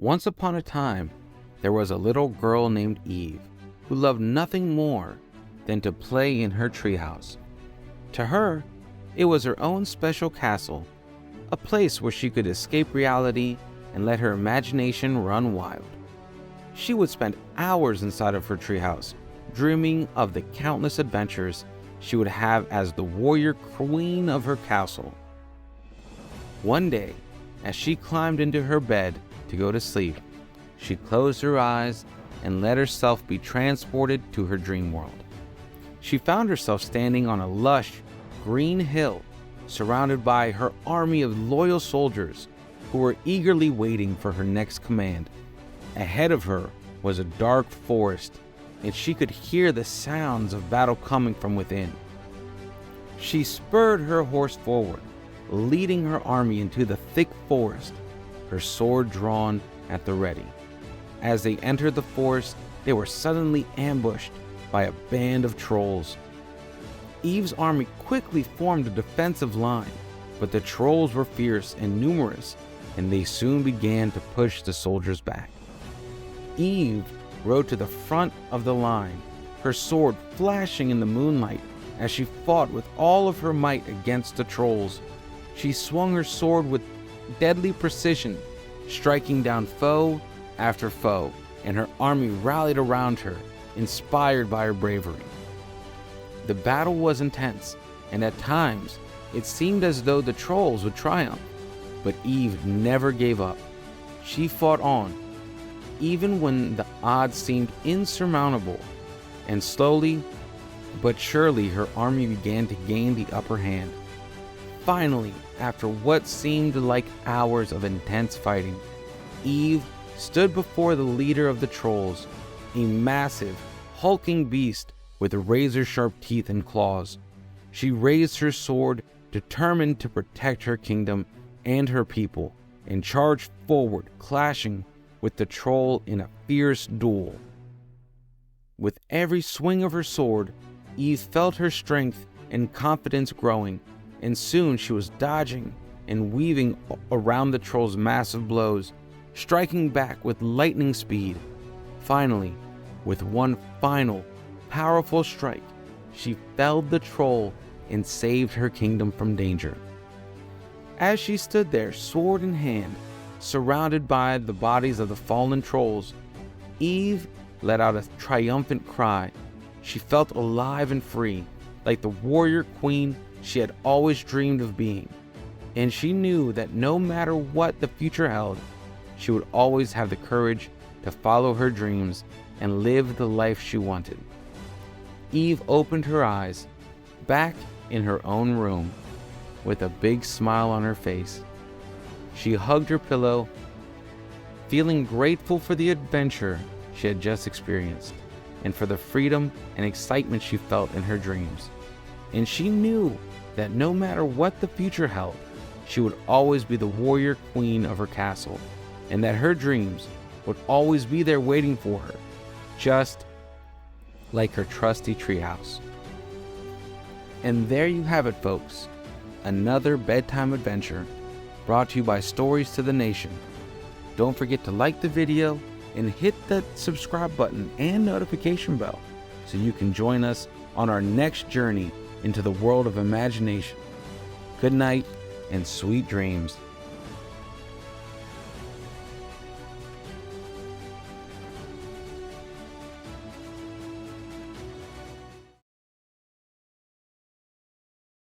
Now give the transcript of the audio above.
Once upon a time, there was a little girl named Eve who loved nothing more than to play in her treehouse. To her, it was her own special castle, a place where she could escape reality and let her imagination run wild. She would spend hours inside of her treehouse, dreaming of the countless adventures she would have as the warrior queen of her castle. One day, as she climbed into her bed to go to sleep, she closed her eyes and let herself be transported to her dream world. She found herself standing on a lush, green hill, surrounded by her army of loyal soldiers who were eagerly waiting for her next command. Ahead of her was a dark forest, and she could hear the sounds of battle coming from within. She spurred her horse forward, leading her army into the thick forest, her sword drawn at the ready. As they entered the forest, they were suddenly ambushed by a band of trolls. Eve's army quickly formed a defensive line, but the trolls were fierce and numerous, and they soon began to push the soldiers back. Eve rode to the front of the line, her sword flashing in the moonlight as she fought with all of her might against the trolls. She swung her sword with deadly precision, striking down foe after foe, and her army rallied around her, inspired by her bravery. The battle was intense, and at times it seemed as though the trolls would triumph, but Eve never gave up. She fought on, even when the odds seemed insurmountable, and slowly but surely her army began to gain the upper hand. Finally, after what seemed like hours of intense fighting, Eve stood before the leader of the trolls, a massive, hulking beast with razor-sharp teeth and claws. She raised her sword, determined to protect her kingdom and her people, and charged forward, clashing with the troll in a fierce duel. With every swing of her sword, Eve felt her strength and confidence growing, and soon she was dodging and weaving around the troll's massive blows, striking back with lightning speed. Finally, with one final, powerful strike, she felled the troll and saved her kingdom from danger. As she stood there, sword in hand, surrounded by the bodies of the fallen trolls, Eve let out a triumphant cry. She felt alive and free, like the warrior queen she had always dreamed of being. And she knew that no matter what the future held, she would always have the courage to follow her dreams and live the life she wanted. Eve opened her eyes, back in her own room, with a big smile on her face. She hugged her pillow, feeling grateful for the adventure she had just experienced, and for the freedom and excitement she felt in her dreams. And she knew that no matter what the future held, she would always be the warrior queen of her castle, and that her dreams would always be there waiting for her, just like her trusty treehouse. And there you have it, folks. Another bedtime adventure brought to you by Stories to the Nation. Don't forget to like the video and hit that subscribe button and notification bell so you can join us on our next journey into the world of imagination. Good night and sweet dreams.